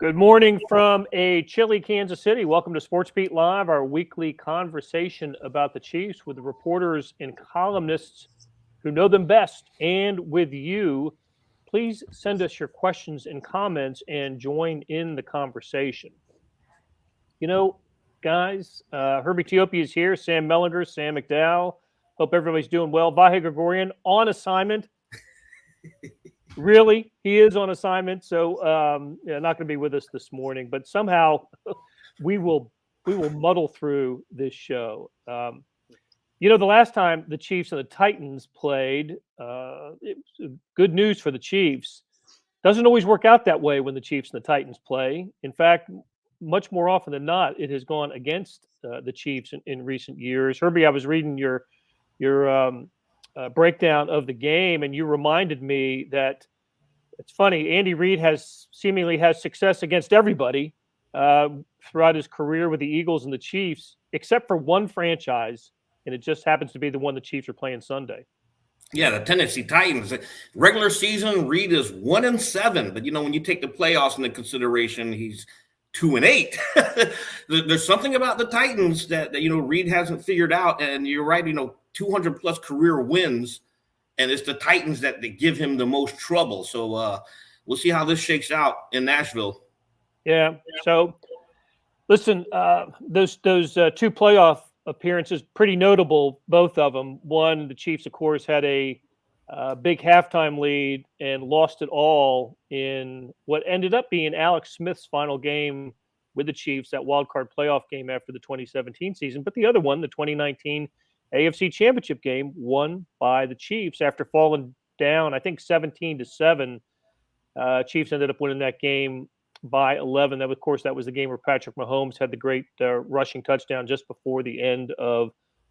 Good morning from a chilly Kansas City. Welcome to SportsBeat Live, our weekly conversation about the Chiefs with the reporters and columnists who know them best, and with you. Please send us your questions and comments and join in the conversation. You know, guys, Herbie Teope is here, Sam Mellinger, Sam McDowell. Hope everybody's doing well. Vahe Gregorian on assignment. Really, he is on assignment, so not going to be with us this morning. But somehow, we will muddle through this show. The last time the Chiefs and the Titans played, it was good news for the Chiefs. Doesn't always work out that way when the Chiefs and the Titans play. In fact, much more often than not, it has gone against the Chiefs in recent years. Herbie, I was reading your breakdown of the game, and you reminded me that it's funny. Andy Reid seemingly has success against everybody throughout his career with the Eagles and the Chiefs, except for one franchise, and it just happens to be the one the Chiefs are playing Sunday. Yeah, the Tennessee Titans. Regular season, Reid is 1-7, but when you take the playoffs into consideration, he's 2-8. There's something about the Titans that Reid hasn't figured out, and you're right. 200 plus career wins, and it's the Titans that give him the most trouble. So we'll see how this shakes out in Nashville. Yeah. So listen, those two playoff appearances, pretty notable, both of them. One, the Chiefs, of course, had a big halftime lead and lost it all in what ended up being Alex Smith's final game with the Chiefs, that wild card playoff game after the 2017 season. But the other one, the 2019 AFC Championship game, won by the Chiefs after falling down, I think 17-7. Chiefs ended up winning that game by 11. That, of course, that was the game where Patrick Mahomes had the great rushing touchdown just before the end of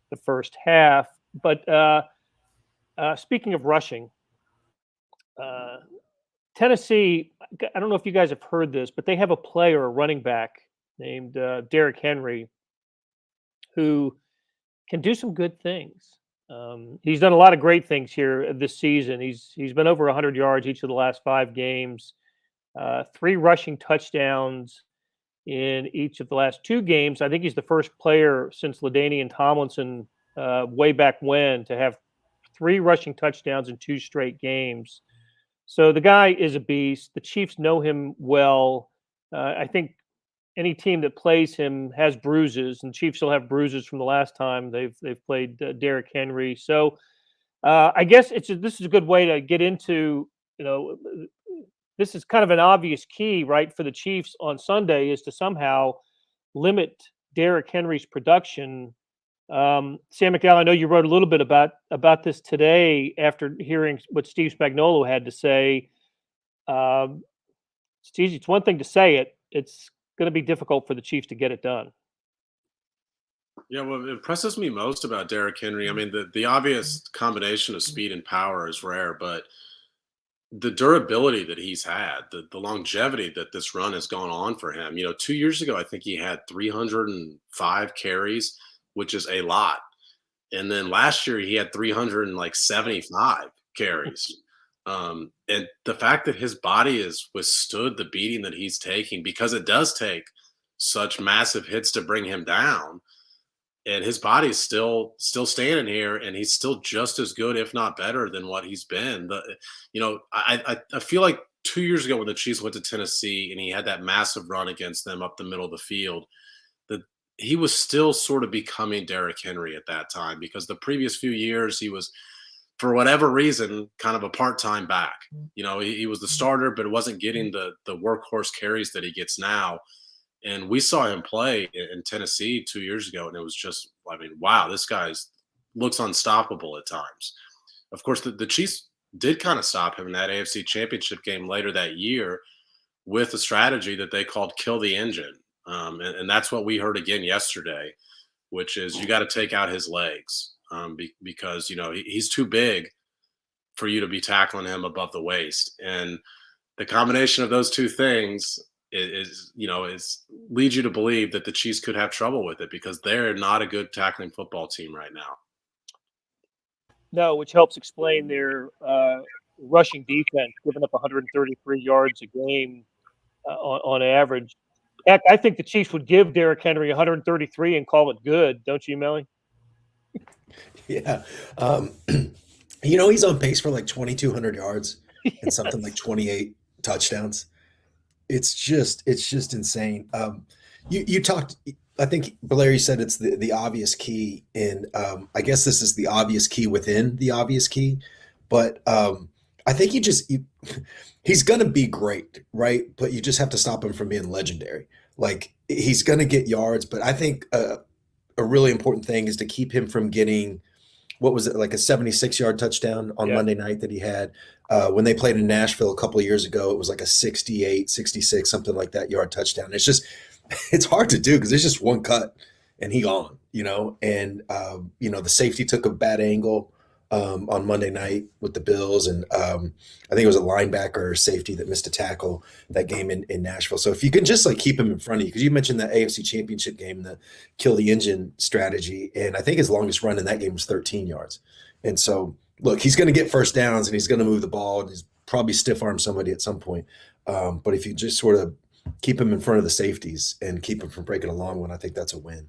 the first half. But speaking of rushing, Tennessee, I don't know if you guys have heard this, but they have a running back named Derrick Henry, who can do some good things. He's done a lot of great things here this season. He's been over 100 yards each of the last 5 games, 3 rushing touchdowns in each of the last 2 games. I think he's the first player since LaDainian Tomlinson way back when to have 3 rushing touchdowns in 2 straight games. So the guy is a beast. The Chiefs know him well. I think any team that plays him has bruises, and Chiefs will have bruises from the last time they've played Derrick Henry. So I guess this is a good way to get into, this is kind of an obvious key, right, for the Chiefs on Sunday, is to somehow limit Derrick Henry's production. Sam McDowell, I know you wrote a little bit about this today after hearing what Steve Spagnuolo had to say. It's one thing to say it. It's going to be difficult for the Chiefs to get it done. Yeah, what impresses me most about Derrick Henry, I mean, the obvious combination of speed and power is rare, but the durability that he's had, the longevity that this run has gone on for him. 2 years ago, I think he had 305 carries, which is a lot. And then last year he had 375 carries. And the fact that his body has withstood the beating that he's taking, because it does take such massive hits to bring him down, and his body's still standing here, and he's still just as good, if not better, than what he's been. I feel like 2 years ago when the Chiefs went to Tennessee and he had that massive run against them up the middle of the field, that he was still sort of becoming Derrick Henry at that time, because the previous few years he was, for whatever reason, kind of a part-time back. He was the starter, but it wasn't getting the workhorse carries that he gets now. And we saw him play in Tennessee 2 years ago, and it was just, wow, this guy looks unstoppable at times. Of course, the Chiefs did kind of stop him in that AFC Championship game later that year with a strategy that they called kill the engine. And that's what we heard again yesterday, which is you got to take out his legs because, he's too big for you to be tackling him above the waist. And the combination of those two things is leads you to believe that the Chiefs could have trouble with it, because they're not a good tackling football team right now. No, which helps explain their rushing defense, giving up 133 yards a game on average. Heck, I think the Chiefs would give Derrick Henry 133 and call it good, don't you, Melly? Yeah. Um, he's on pace for like 2,200 yards and something like 28 touchdowns. It's just insane. You talked. I think Valeri said it's the obvious key, and I guess this is the obvious key within the obvious key. But I think he's gonna be great, right? But you just have to stop him from being legendary. Like he's gonna get yards, but I think a really important thing is to keep him from getting what was it like a 76-yard touchdown on Yeah. Monday night that he had when they played in Nashville a couple of years ago. It was like a 68, 66, something like that yard touchdown. It's hard to do because there's just one cut and he gone, and the safety took a bad angle on Monday night with the Bills. And I think it was a linebacker or safety that missed a tackle that game in Nashville. So if you can just like keep him in front of you, because you mentioned that AFC Championship game, the kill the engine strategy. And I think his longest run in that game was 13 yards. And so, look, he's going to get first downs and he's going to move the ball and he's probably stiff arm somebody at some point. But if you just sort of keep him in front of the safeties and keep him from breaking a long one, I think that's a win.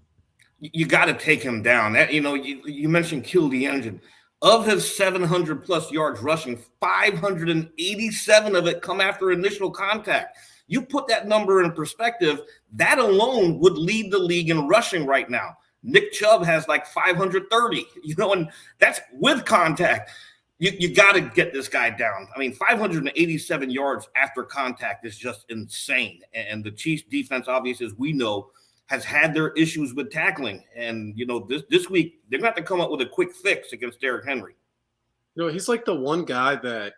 You got to take him down. That you mentioned kill the engine. Of his 700 plus yards rushing, 587 of it come after initial contact. You put that number in perspective, that alone would lead the league in rushing right now. Nick Chubb has like 530, and that's with contact. You got to get this guy down. I mean, 587 yards after contact is just insane. And the Chiefs defense, obviously, as we know, has had their issues with tackling. And, this week, they're going to have to come up with a quick fix against Derrick Henry. He's like the one guy that,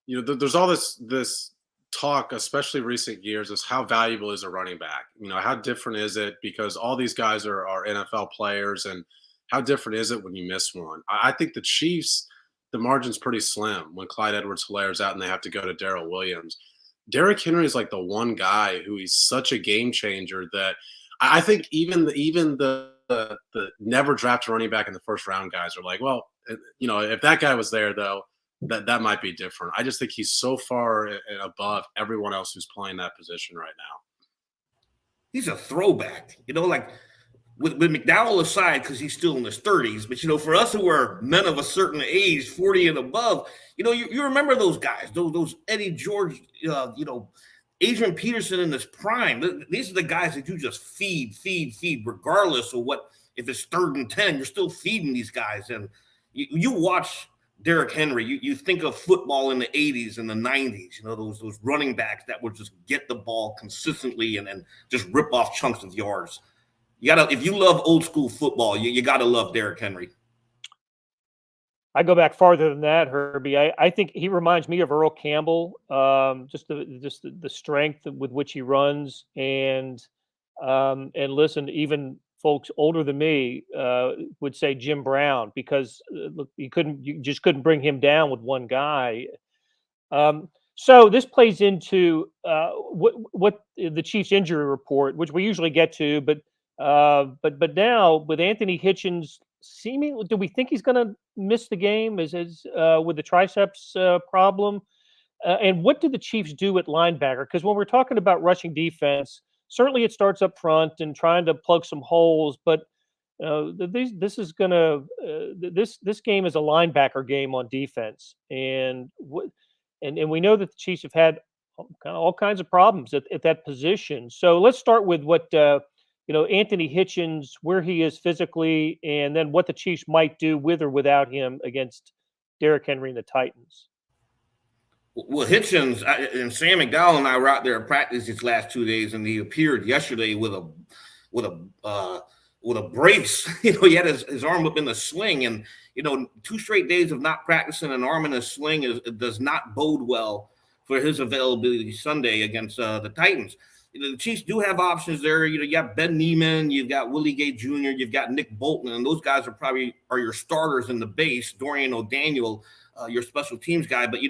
there's all this talk, especially recent years, is how valuable is a running back? How different is it? Because all these guys are NFL players, and how different is it when you miss one? I think the Chiefs, the margin's pretty slim when Clyde Edwards-Hilaire's out and they have to go to Darrell Williams. Derrick Henry is like the one guy who he's such a game changer that I think even the never draft running back in the first round guys are like, well, if that guy was there though, that might be different. I just think he's so far above everyone else who's playing that position right now. He's a throwback, like with McDowell aside, because he's still in his 30s. But, for us who are men of a certain age, 40 and above, you remember those guys, those Eddie George, Adrian Peterson in his prime. These are the guys that you just feed, regardless of what. If it's 3rd and 10, you're still feeding these guys. And you watch Derrick Henry, you think of football in the 80s and the 90s, those running backs that would just get the ball consistently and just rip off chunks of yards. If you love old school football, you gotta love Derrick Henry. I go back farther than that, Herbie. I think he reminds me of Earl Campbell. Just the strength with which he runs, and listen, even folks older than me would say Jim Brown, because look, you just couldn't bring him down with one guy. So this plays into what the Chiefs injury report, which we usually get to, but now with Anthony Hitchens seemingly, do we think he's going to miss the game with the triceps problem? And what do the Chiefs do at linebacker? Because when we're talking about rushing defense, certainly it starts up front and trying to plug some holes, but this game is a linebacker game on defense, and we know that the Chiefs have had all kinds of problems at that position. So let's start with what Anthony Hitchens, where he is physically, and then what the Chiefs might do with or without him against Derrick Henry and the Titans. Well, Hitchens and Sam McDowell and I were out there at practice these last 2 days, and he appeared yesterday with a brace. He had his arm up in the sling, and 2 straight days of not practicing an arm in a sling does not bode well for his availability Sunday against the Titans. The Chiefs do have options there. You got Ben Neiman, you've got Willie Gay Jr., you've got Nick Bolton, and those guys are your starters in the base. Dorian O'Daniel, your special teams guy. But,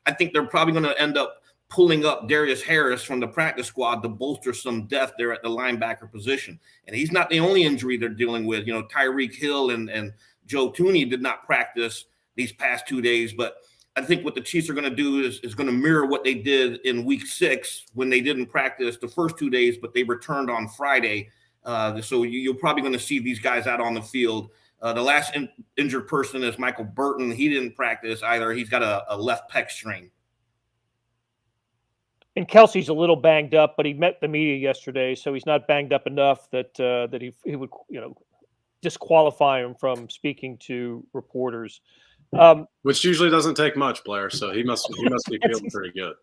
I think they're probably going to end up pulling up Darius Harris from the practice squad to bolster some depth there at the linebacker position. And he's not the only injury they're dealing with. Tyreek Hill and Joe Tooney did not practice these past 2 days, but I think what the Chiefs are going to do is going to mirror what they did in Week 6 when they didn't practice the first 2 days, but they returned on Friday. So you're probably going to see these guys out on the field. The last injured person is Michael Burton. He didn't practice either. He's got a left pec strain. And Kelsey's a little banged up, but he met the media yesterday, so he's not banged up enough that that he would disqualify him from speaking to reporters. Which usually doesn't take much, Blair. So he must be feeling pretty good.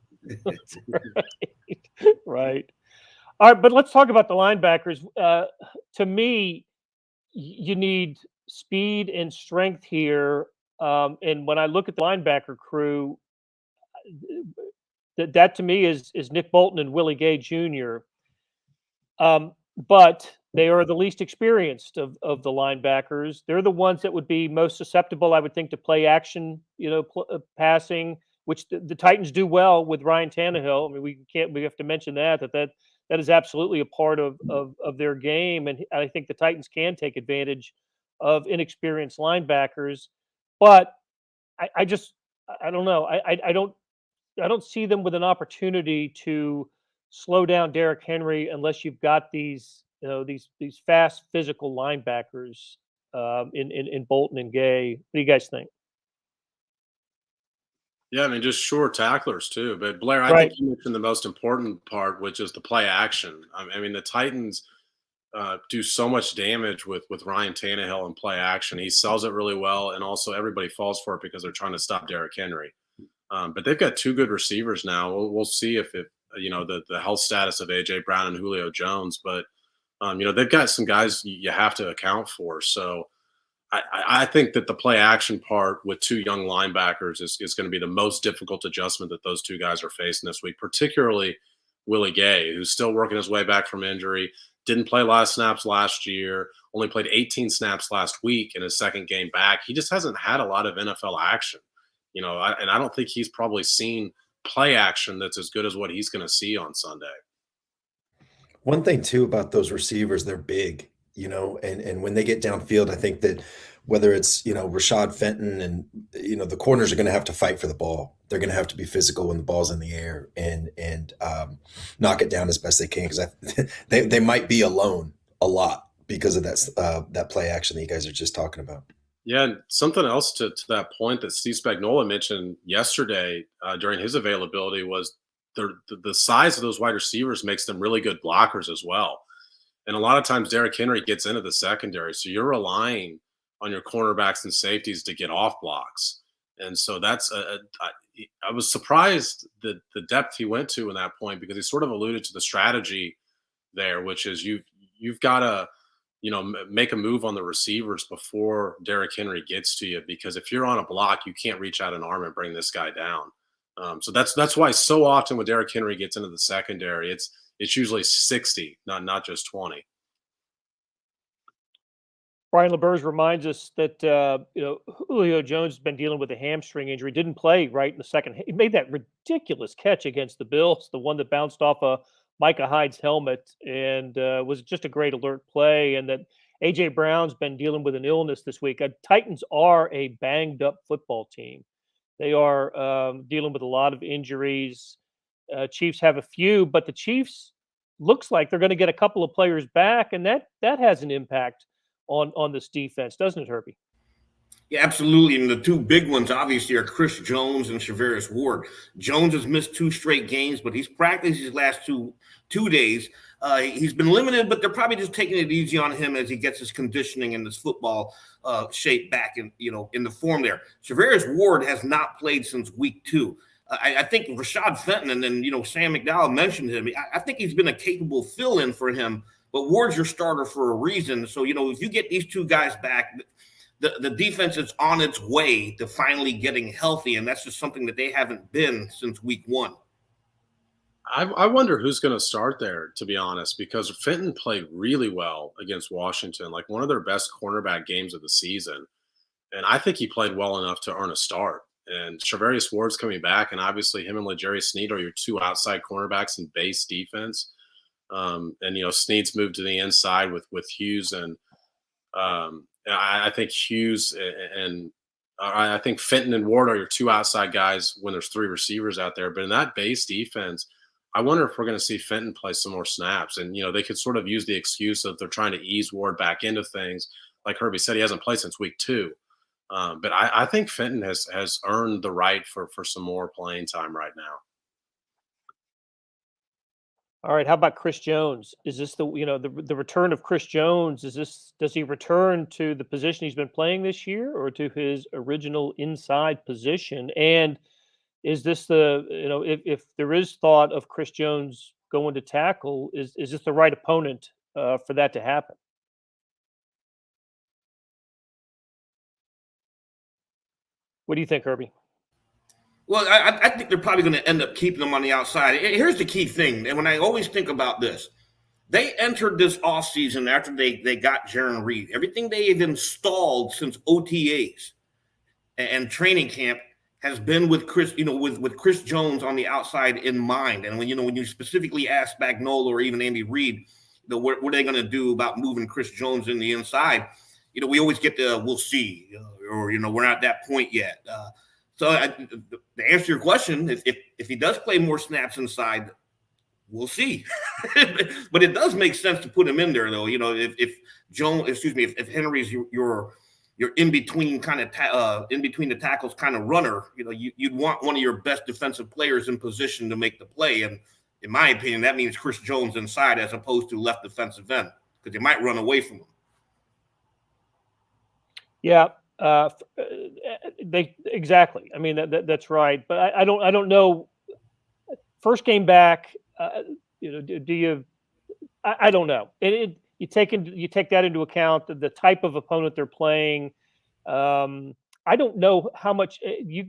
Right. All right, but let's talk about the linebackers. To me, you need speed and strength here. And when I look at the linebacker crew, that to me is Nick Bolton and Willie Gay Jr. But they are the least experienced of the linebackers. They're the ones that would be most susceptible, I would think, to play action, passing, which the Titans do well with Ryan Tannehill. I mean, we have to mention that is absolutely a part of their game, and I think the Titans can take advantage of inexperienced linebackers. But I don't know. I don't see them with an opportunity to slow down Derrick Henry unless you've got these these fast physical linebackers in Bolton and Gay. What do you guys think? Yeah, I mean, just sure tacklers too. But Blair, I Right. think you mentioned the most important part, which is the play action. I mean, the Titans do so much damage with Ryan Tannehill and play action. He sells it really well, and also everybody falls for it because they're trying to stop Derrick Henry. But they've got two good receivers now. We'll see if the health status of AJ Brown and Julio Jones, but they've got some guys you have to account for. So I think that the play action part with two young linebackers is going to be the most difficult adjustment that those two guys are facing this week, particularly Willie Gay, who's still working his way back from injury, didn't play a lot of snaps last year, only played 18 snaps last week in his second game back. He just hasn't had a lot of NFL action, and I don't think he's probably seen play action that's as good as what he's going to see on Sunday. One thing too about those receivers, they're big, and when they get downfield, I think that whether it's, Rashad Fenton and, the corners are going to have to fight for the ball. They're going to have to be physical when the ball's in the air and knock it down as best they can, because they might be alone a lot because of that play action that you guys are just talking about. Yeah, and something else to that point that Steve Spagnuolo mentioned yesterday during his availability was the size of those wide receivers makes them really good blockers as well. And a lot of times Derrick Henry gets into the secondary, so you're relying on your cornerbacks and safeties to get off blocks. And so that's I was surprised the depth he went to in that point, because he sort of alluded to the strategy there, which is you've got to make a move on the receivers before Derrick Henry gets to you, because if you're on a block, you can't reach out an arm and bring this guy down. So that's why so often when Derrick Henry gets into the secondary, it's usually 60, not just 20. Brian LeBurge reminds us that Julio Jones has been dealing with a hamstring injury. Didn't play right in the second. He made that ridiculous catch against the Bills, the one that bounced off a Micah Hyde's helmet, and was just a great alert play. And that AJ Brown's been dealing with an illness this week. Titans are a banged up football team. They are dealing with a lot of injuries. Chiefs have a few, but the Chiefs looks like they're going to get a couple of players back, and that has an impact on this defense, doesn't it, Herbie? Yeah, absolutely. And the two big ones, obviously, are Chris Jones and Charvarius Ward. Jones has missed 2 straight games, but he's practiced his last two days. He's been limited, but they're probably just taking it easy on him as he gets his conditioning and his football shape back in the form there. Charvarius Ward has not played since week 2. I think Rashad Fenton, and then Sam McDowell mentioned him. I think he's been a capable fill-in for him, but Ward's your starter for a reason. So if you get these two guys back, the defense is on its way to finally getting healthy, and that's just something that they haven't been since week 1. I wonder who's going to start there, to be honest, because Fenton played really well against Washington, like one of their best cornerback games of the season. And I think he played well enough to earn a start. And Charvarius Ward's coming back, and obviously him and L'Jarius Sneed are your two outside cornerbacks in base defense. Sneed's moved to the inside with Hughes, and I think Hughes and I think Fenton and Ward are your two outside guys when there's three receivers out there. But in that base defense, I wonder if we're going to see Fenton play some more snaps. And, they could sort of use the excuse of they're trying to ease Ward back into things. Like Herbie said, he hasn't played since week 2. But I think Fenton has earned the right for some more playing time right now. All right, how about Chris Jones? Is this the return of Chris Jones? Does he return to the position he's been playing this year, or to his original inside position? And is this if there is thought of Chris Jones going to tackle, is this the right opponent for that to happen? What do you think, Herbie? Well, I think they're probably going to end up keeping him on the outside. Here's the key thing, and when I always think about this, they entered this offseason after they got Jaron Reed. Everything they've installed since OTAs and training camp has been with Chris, with Chris Jones on the outside in mind. And when you specifically ask Spagnuolo or even Andy Reid, what are they going to do about moving Chris Jones in the inside? We always get the we'll see, or we're not at that point yet. So to answer your question, if he does play more snaps inside, we'll see. But it does make sense to put him in there, though. If Henry's your in between kind of in between the tackles kind of runner, you'd want one of your best defensive players in position to make the play. And in my opinion, that means Chris Jones inside as opposed to left defensive end, because they might run away from him. Yeah. Exactly. I mean, that's right. But I don't know. First game back, do you? I don't know. You take that into account, the type of opponent they're playing. I don't know how much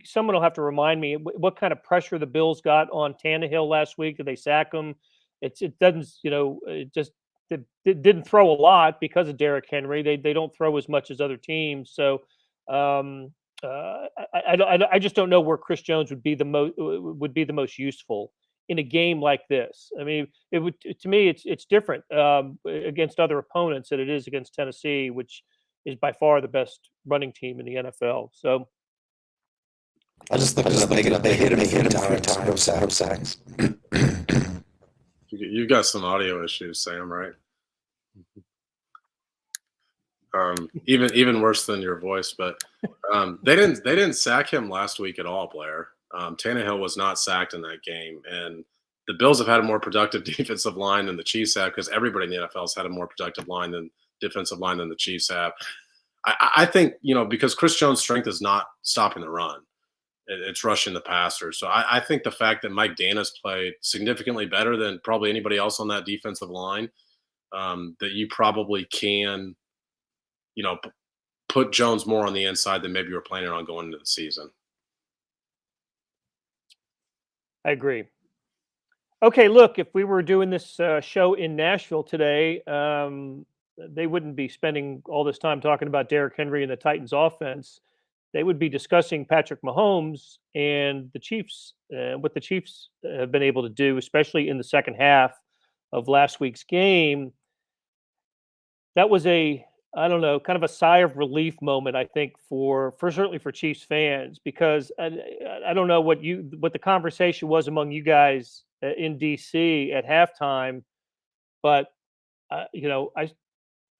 someone will have to remind me what kind of pressure the Bills got on Tannehill last week. Did they sack him? It doesn't. It just. It didn't throw a lot because of Derrick Henry. They don't throw as much as other teams. So I just don't know where Chris Jones would be the most useful in a game like this. I mean, to me it's different against other opponents than it is against Tennessee, which is by far the best running team in the NFL. So I just think they hit him a time, no sacks. You've got some audio issues, Sam, right? Even worse than your voice, but they didn't sack him last week at all, Blair. Tannehill was not sacked in that game, and the Bills have had a more productive defensive line than the Chiefs have, because everybody in the NFL has had a more productive defensive line than the Chiefs have. I think, because Chris Jones' strength is not stopping the run. It's rushing the passer. So I think the fact that Mike Dana's played significantly better than probably anybody else on that defensive line, that you probably can, put Jones more on the inside than maybe you were planning on going into the season. I agree. Okay, look, if we were doing this show in Nashville today, they wouldn't be spending all this time talking about Derrick Henry and the Titans offense. They would be discussing Patrick Mahomes and the Chiefs, what the Chiefs have been able to do, especially in the second half of last week's game. That was kind of a sigh of relief moment, I think, certainly for Chiefs fans, because I don't know what the conversation was among you guys in DC at halftime, but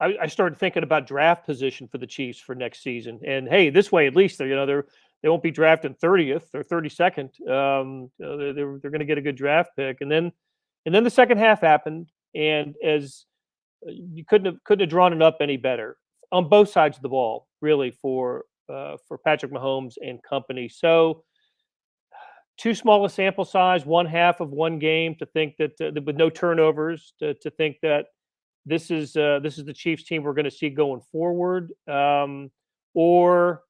I started thinking about draft position for the Chiefs for next season. And hey, this way, at least they won't be drafting 30th or 32nd. They're going to get a good draft pick. And then the second half happened, and as you couldn't have drawn it up any better on both sides of the ball, really, for Patrick Mahomes and company. So too small a sample size, one half of one game, to think that with no turnovers, to think that this is the Chiefs team we're going to see going forward, or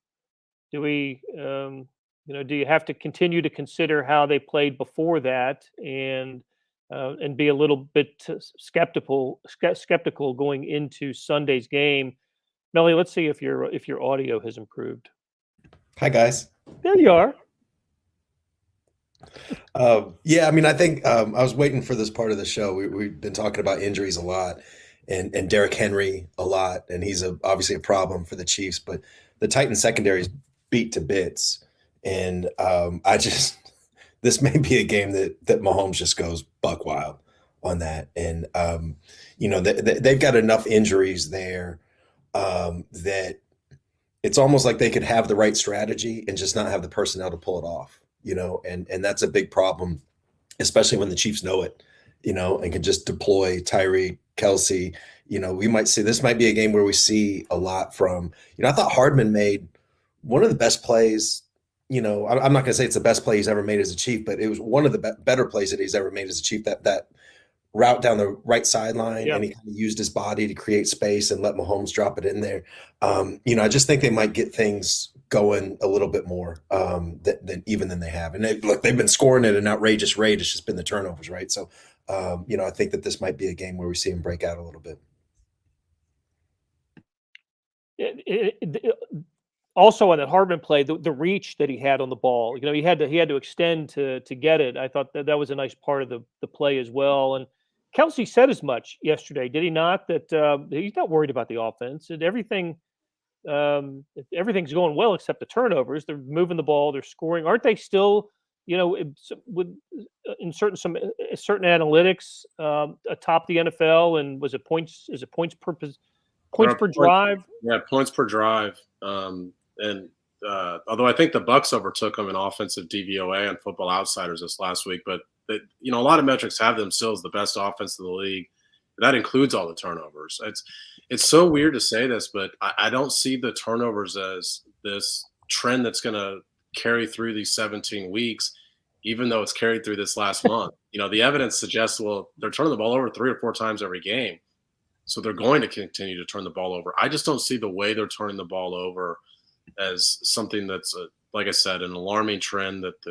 do we, do you have to continue to consider how they played before that and be a little bit skeptical going into Sunday's game? Melly, let's see if your audio has improved. Hi guys. There you are. Yeah, I mean, I think I was waiting for this part of the show. We've been talking about injuries a lot. And Derrick Henry a lot, and he's obviously a problem for the Chiefs. But the Titans secondary is beat to bits. And this may be a game that Mahomes just goes buck wild on that. And they've got enough injuries there that it's almost like they could have the right strategy and just not have the personnel to pull it off. And that's a big problem, especially when the Chiefs know it, and can just deploy Tyree, Kelsey. We might see this might be a game where we see a lot from. I thought Hardman made one of the best plays. I'm not going to say it's the best play he's ever made as a Chief, but it was one of the better plays that he's ever made as a Chief. That route down the right sideline, and he kind of used his body to create space and let Mahomes drop it in there. I just think they might get things going a little bit more than they have. And they've been scoring at an outrageous rate. It's just been the turnovers, right? So, I think that this might be a game where we see him break out a little bit. Also on that Hardman play, the reach that he had on the ball, he had to extend to get it. I thought that was a nice part of the play as well. And Kelsey said as much yesterday, did he not? That he's not worried about the offense and everything. Everything's going well except the turnovers. They're moving the ball. They're scoring. Aren't they still? In certain analytics atop the NFL? And was it points? Is it points per drive? Yeah, points per drive. Although I think the Bucs overtook them in offensive DVOA on Football Outsiders this last week, but a lot of metrics have them still as the best offense in the league. And that includes all the turnovers. It's so weird to say this, but I don't see the turnovers as this trend that's going to carry through these 17 weeks, even though it's carried through this last month. The evidence suggests, well, they're turning the ball over 3 or 4 times every game. So they're going to continue to turn the ball over. I just don't see the way they're turning the ball over as something that's, like I said, an alarming trend that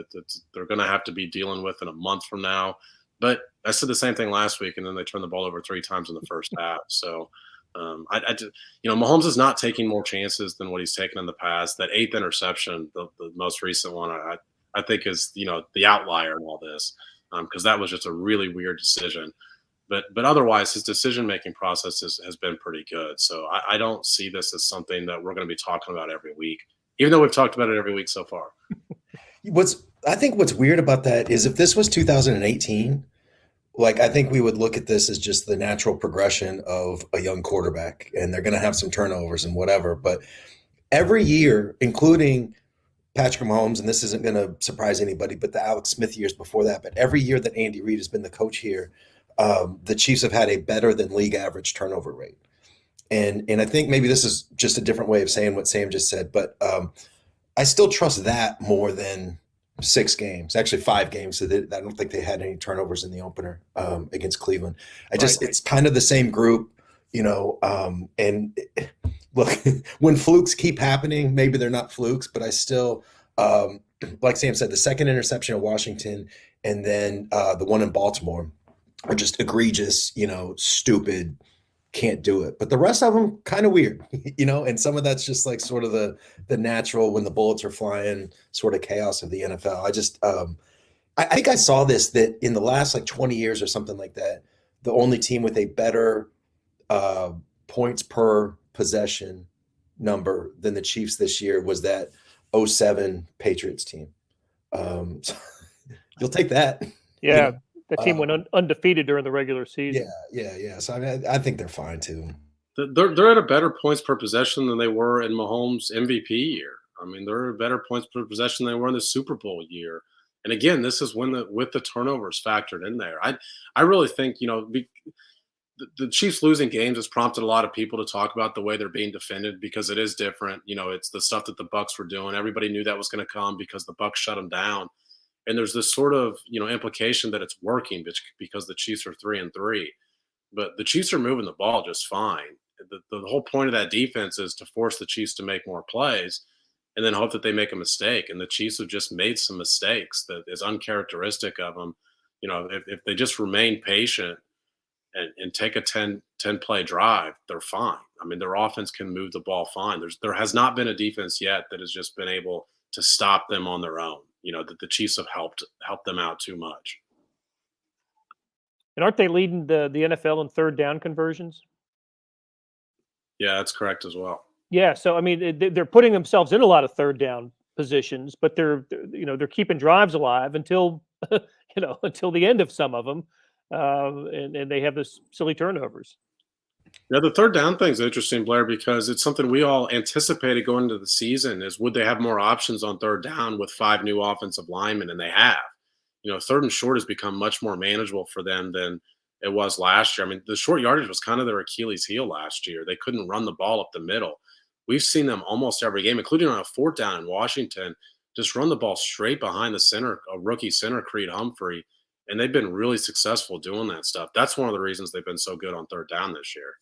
they're going to have to be dealing with in a month from now. But I said the same thing last week, and then they turned the ball over 3 times in the first half. So, Mahomes is not taking more chances than what he's taken in the past. That 8th interception, the most recent one, I think is, the outlier in all this, because that was just a really weird decision. But otherwise, his decision-making process has been pretty good. So I don't see this as something that we're going to be talking about every week, even though we've talked about it every week so far. I think what's weird about that is if this was 2018, I think we would look at this as just the natural progression of a young quarterback, and they're going to have some turnovers and whatever. But every year, including Patrick Mahomes, and this isn't going to surprise anybody, but the Alex Smith years before that, but every year that Andy Reid has been the coach here, the Chiefs have had a better than league average turnover rate. And I think maybe this is just a different way of saying what Sam just said, but I still trust that more than 6 games, actually 5 games. So I don't think they had any turnovers in the opener against Cleveland. It's kind of the same group, and look, when flukes keep happening, maybe they're not flukes, but I still, like Sam said, the 2nd interception at Washington and then the one in Baltimore are just egregious, stupid, can't do it. But the rest of them kind of weird, and some of that's just like sort of the natural when the bullets are flying sort of chaos of the NFL. I think I saw this, that in the last 20 years or something like that, the only team with a better points per possession number than the Chiefs this year was that 2007 Patriots team. So you'll take that. Yeah. That team went undefeated during the regular season. Yeah. So I think they're fine too. They're at a better points per possession than they were in Mahomes' MVP year. I mean, they're at better points per possession than they were in the Super Bowl year. And again, this is with the turnovers factored in there. I really think the Chiefs losing games has prompted a lot of people to talk about the way they're being defended, because it is different. It's the stuff that the Bucs were doing. Everybody knew that was going to come because the Bucs shut them down. And there's this sort of, implication that it's working because the Chiefs are 3-3, but the Chiefs are moving the ball just fine. The whole point of that defense is to force the Chiefs to make more plays and then hope that they make a mistake. And the Chiefs have just made some mistakes that is uncharacteristic of them. If they just remain patient and take a 10 play drive, they're fine. I mean, their offense can move the ball fine. There has not been a defense yet that has just been able to stop them on their own. That the Chiefs have helped them out too much. And aren't they leading the NFL in 3rd down conversions? Yeah, that's correct as well. Yeah, so I mean, they're putting themselves in a lot of third down positions, but they're keeping drives alive until until the end of some of them, and they have this silly turnovers. Yeah, the third down thing's interesting, Blair, because it's something we all anticipated going into the season is would they have more options on third down with 5 new offensive linemen, and they have. Third and short has become much more manageable for them than it was last year. I mean, the short yardage was kind of their Achilles heel last year. They couldn't run the ball up the middle. We've seen them almost every game, including on a fourth down in Washington, just run the ball straight behind the center, a rookie center, Creed Humphrey, and they've been really successful doing that stuff. That's one of the reasons they've been so good on third down this year.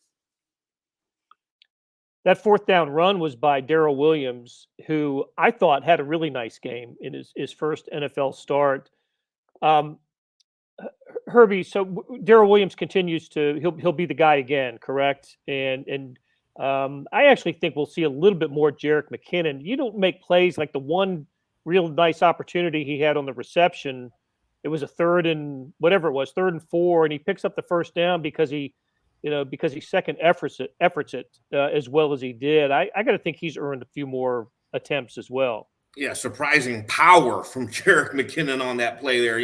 That fourth down run was by Darrell Williams, who I thought had a really nice game in his first NFL start. Um, Herbie, so Darrell Williams continues to he'll be the guy again, correct? And I actually think we'll see a little bit more Jerick McKinnon. You don't make plays like the one real nice opportunity he had on the reception. It was a third and 4, and he picks up the first down because he second efforts it as well as he did. I got to think he's earned a few more attempts as well. Yeah, surprising power from Jerick McKinnon on that play there.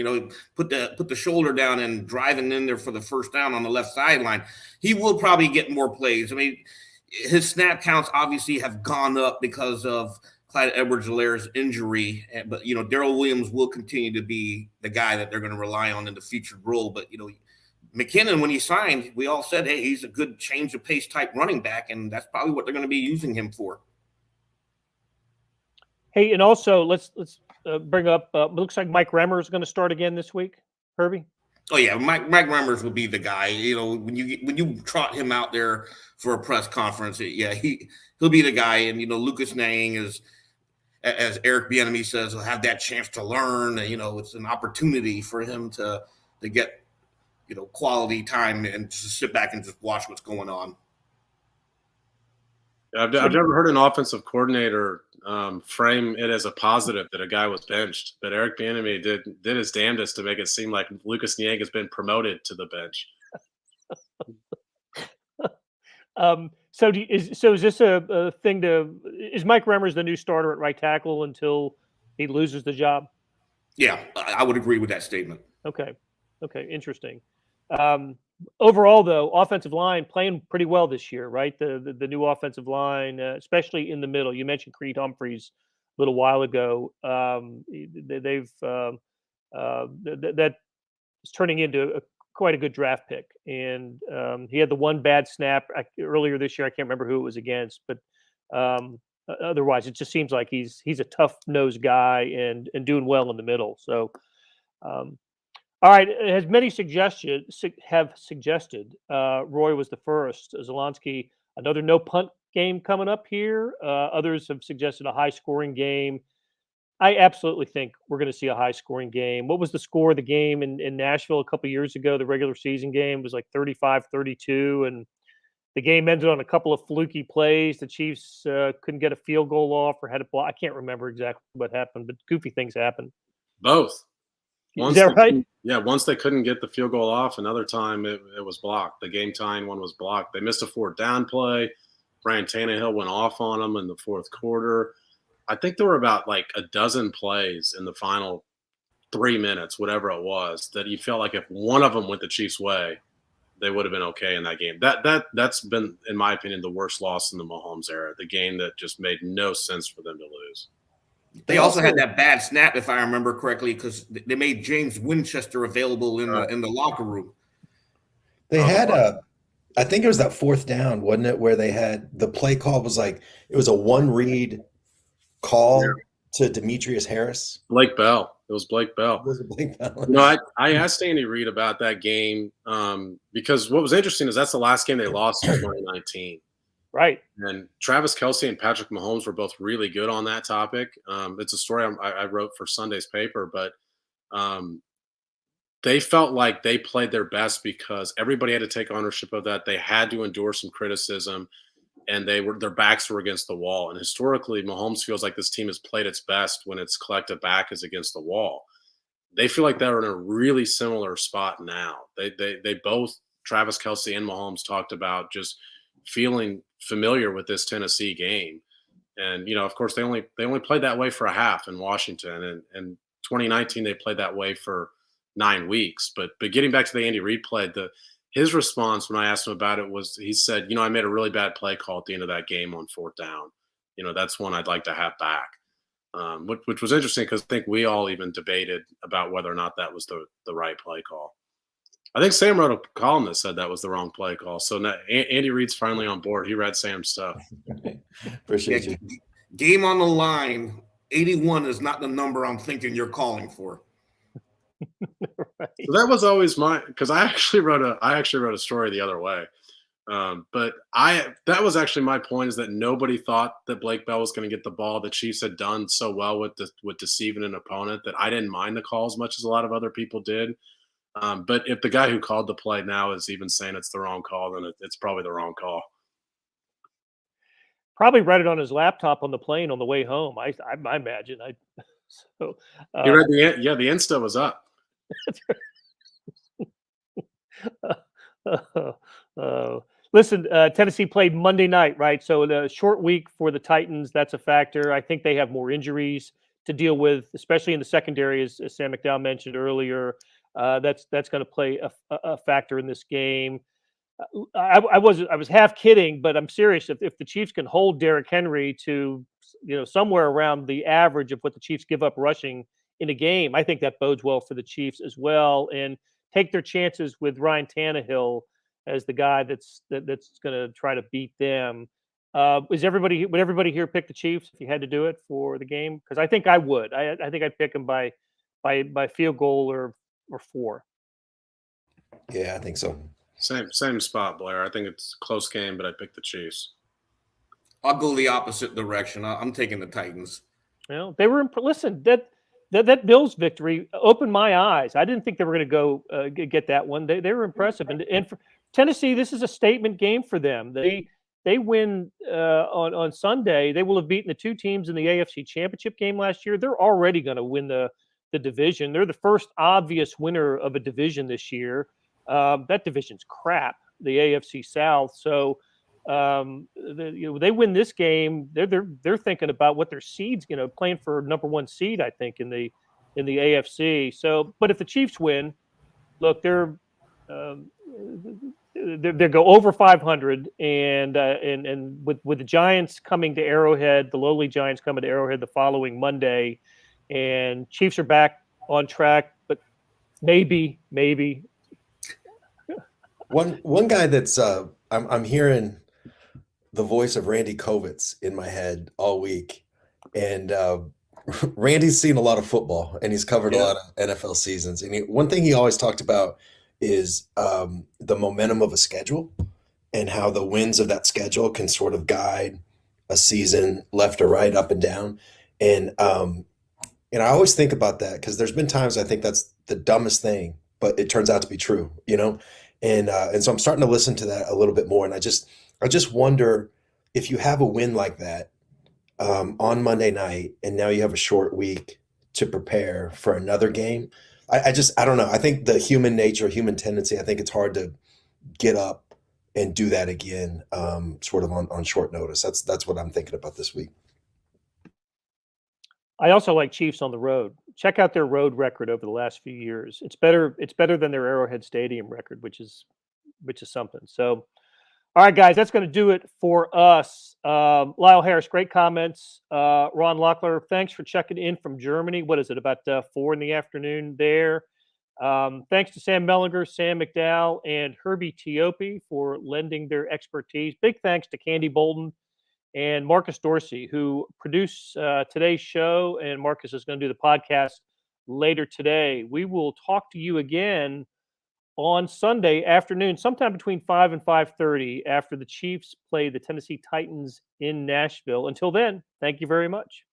Put the shoulder down and driving in there for the first down on the left sideline. He will probably get more plays. I mean, his snap counts obviously have gone up because of Clyde Edwards-Helaire's injury. But, Darrell Williams will continue to be the guy that they're going to rely on in the featured role. But, McKinnon, when he signed, we all said, hey, he's a good change of pace type running back, and that's probably what they're going to be using him for. Hey, and also let's bring up. It looks like Mike Remmer is going to start again this week. Herbie. Oh yeah, Mike Remmers will be the guy. When you trot him out there for a press conference, he'll be the guy. And Lucas Niang is, as Eric Bieniemy says, will have that chance to learn. It's an opportunity for him to get quality time and just sit back and just watch what's going on. I've never heard an offensive coordinator frame it as a positive that a guy was benched, but Eric Bieniemy did his damnedest to make it seem like Lucas Niang has been promoted to the bench. Is this a thing is Mike Remmers the new starter at right tackle until he loses the job? Yeah, I would agree with that statement. Okay, interesting. Overall, though, offensive line playing pretty well this year, right? The new offensive line, especially in the middle. You mentioned Creed Humphreys a little while ago. They've that is turning into quite a good draft pick. And he had the one bad snap earlier this year. I can't remember who it was against, but otherwise, it just seems like he's a tough-nosed guy and doing well in the middle. So. All right, as many have suggested, Roy was the first. Zelensky, another no punt game coming up here. Others have suggested a high-scoring game. I absolutely think we're going to see a high-scoring game. What was the score of the game in Nashville a couple years ago? The regular season game was like 35-32, and the game ended on a couple of fluky plays. The Chiefs couldn't get a field goal off or had a block. I can't remember exactly what happened, but goofy things happened. Both. Is that right? Yeah, once they couldn't get the field goal off, another time it was blocked. The game-tying one was blocked. They missed a fourth down play. Brian Tannehill went off on them in the fourth quarter. I think there were about like a dozen plays in the final 3 minutes, whatever it was, that you felt like if one of them went the Chiefs' way, they would have been okay in that game. That's been, in my opinion, the worst loss in the Mahomes era, the game that just made no sense for them to lose. They also had that bad snap, if I remember correctly, because they made James Winchester available in the locker room. They had I think it was that fourth down, wasn't it, where they had the play call was like it was a one read call to Demetrius Harris. Blake Bell. It was Blake Bell. Was it Blake Bell? No, I asked Andy Reid about that game because what was interesting is that's the last game they lost in 2019. Right. And Travis Kelce and Patrick Mahomes were both really good on that topic. It's a story I wrote for Sunday's paper, but they felt like they played their best because everybody had to take ownership of that. They had to endure some criticism, and their backs were against the wall. And historically, Mahomes feels like this team has played its best when its collective back is against the wall. They feel like they're in a really similar spot now. They both, Travis Kelce and Mahomes, talked about just feeling familiar with this Tennessee game. And, of course, they only played that way for a half in Washington. And 2019, they played that way for 9 weeks. But getting back to the Andy Reid play, his response when I asked him about it was, he said, I made a really bad play call at the end of that game on 4th down. That's one I'd like to have back. Which was interesting because I think we all even debated about whether or not that was the right play call. I think Sam wrote a column that said that was the wrong play call. So now Andy Reid's finally on board. He read Sam's stuff. Appreciate you. Game on the line. 81 is not the number I'm thinking you're calling for. Right. So that was always because I actually wrote a story the other way. But that was actually my point, is that nobody thought that Blake Bell was going to get the ball. The Chiefs had done so well with deceiving an opponent that I didn't mind the call as much as a lot of other people did. But if the guy who called the play now is even saying it's the wrong call, then it's probably the wrong call. Probably read it on his laptop on the plane on the way home. I imagine. So He read the Insta was up. Listen, Tennessee played Monday night, right? So the short week for the Titans, that's a factor. I think they have more injuries to deal with, especially in the secondary, as Sam McDowell mentioned earlier. That's going to play a factor in this game. I was half kidding, but I'm serious. If the Chiefs can hold Derrick Henry to somewhere around the average of what the Chiefs give up rushing in a game, I think that bodes well for the Chiefs as well, and take their chances with Ryan Tannehill as the guy that's going to try to beat them. Would everybody here pick the Chiefs if you had to do it for the game? Because I think I would. I think I'd pick them by field goal or 4. Yeah, I think so. Same spot, Blair. I think it's a close game, but I pick the Chiefs. I'll go the opposite direction. I'm taking the Titans. Well, they were listen, that Bills victory opened my eyes. I didn't think they were going to go get that one. They were impressive, and for Tennessee, this is a statement game for them. They win on Sunday. They will have beaten the 2 teams in the AFC Championship game last year. They're already going to win the division. They're the first obvious winner of a division this year. That division's crap, the AFC South. So they win this game. They're thinking about what their seeds, playing for number 1 seed, I think, in the AFC. So, but if the Chiefs win, look, they go over 500, and with the Giants coming to Arrowhead, the lowly Giants coming to Arrowhead the following Monday, and Chiefs are back on track, but maybe. One guy that's I'm hearing the voice of Randy Kovitz in my head all week, and Randy's seen a lot of football and he's covered a lot of NFL seasons. And one thing he always talked about is the momentum of a schedule and how the wins of that schedule can sort of guide a season left or right, up and down. And I always think about that because there's been times I think that's the dumbest thing, but it turns out to be true, And so I'm starting to listen to that a little bit more. And I just wonder if you have a win like that on Monday night, and now you have a short week to prepare for another game. I don't know. I think the human nature, human tendency, I think it's hard to get up and do that again, sort of on short notice. That's what I'm thinking about this week. I also like Chiefs on the road. Check out their road record over the last few years. It's better than their Arrowhead Stadium record, which is something. So, all right, guys, that's going to do it for us. Lyle Harris, great comments. Ron Locklear, thanks for checking in from Germany. What is it, about 4 p.m. there? Thanks to Sam Mellinger, Sam McDowell, and Herbie Tiopi for lending their expertise. Big thanks to Candy Bolton and Marcus Dorsey, who produced today's show, and Marcus is going to do the podcast later today. We will talk to you again on Sunday afternoon, sometime between 5 and 5:30, after the Chiefs play the Tennessee Titans in Nashville. Until then, thank you very much.